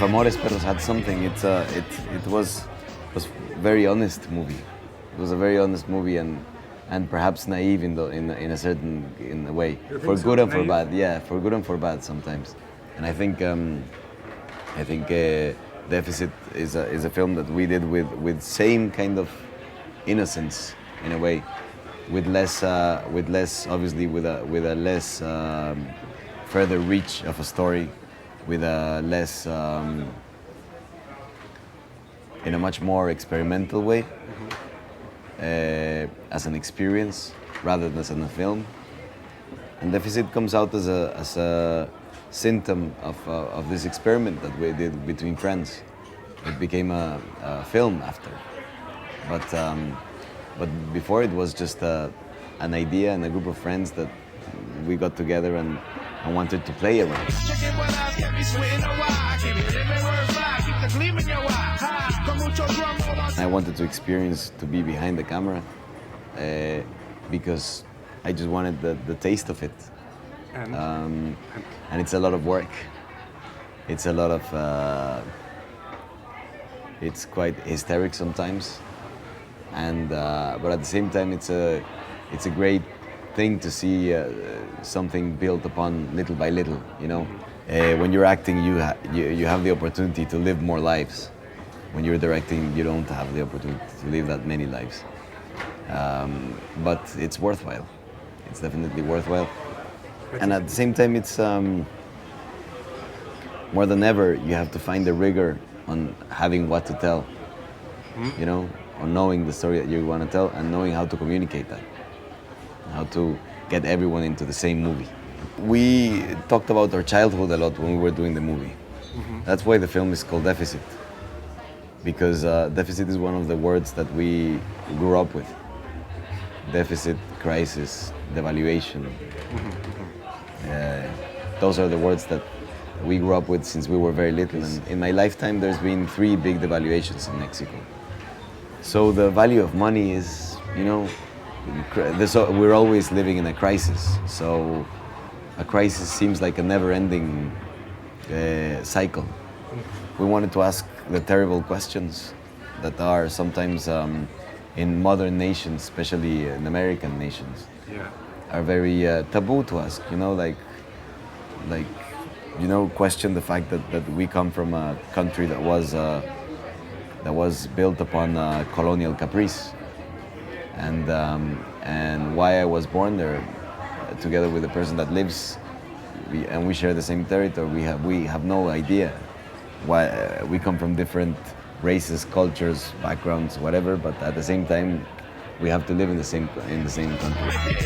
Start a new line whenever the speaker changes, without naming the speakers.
if Amores Perros had something, it was very honest movie. It was a very honest movie and perhaps naive in a certain in a way, for good and for bad. Yeah, for good and for bad sometimes. And I think Deficit is a film that we did with same kind of innocence in a way, with less obviously with a less further reach of a story, with a less in a much more experimental way, as an experience rather than as a film. And Deficit comes out as a symptom of this experiment that we did between friends. It became a film after, but before it was just an idea and a group of friends that we got together and wanted to play around. I wanted to experience to be behind the camera because I just wanted the taste of it. And it's a lot of work. It's a lot of. It's quite hysteric sometimes, and but at the same time, it's a great thing to see something built upon little by little. You know, when you're acting, you have the opportunity to live more lives. When you're directing, you don't have the opportunity to live that many lives. But it's worthwhile. It's definitely worthwhile. And at the same time, it's more than ever, you have to find the rigor on having what to tell, you know, on knowing the story that you want to tell and knowing how to communicate that, how to get everyone into the same movie. We talked about our childhood a lot when we were doing the movie. That's why the film is called Deficit, because deficit is one of the words that we grew up with. Deficit, crisis, devaluation. Those are the words that we grew up with since we were very little. And in my lifetime, there's been 3 big devaluations in Mexico. So the value of money is, you know, we're always living in a crisis. So a crisis seems like a never-ending cycle. We wanted to ask the terrible questions that are sometimes in modern nations, especially in American nations, are very taboo to ask. You know, like you know, question the fact that we come from a country that was built upon colonial caprice, and why I was born there, together with the person that lives, and we share the same territory. We have no idea why we come from different races, cultures, backgrounds, whatever. But at the same time, we have to live in the same country.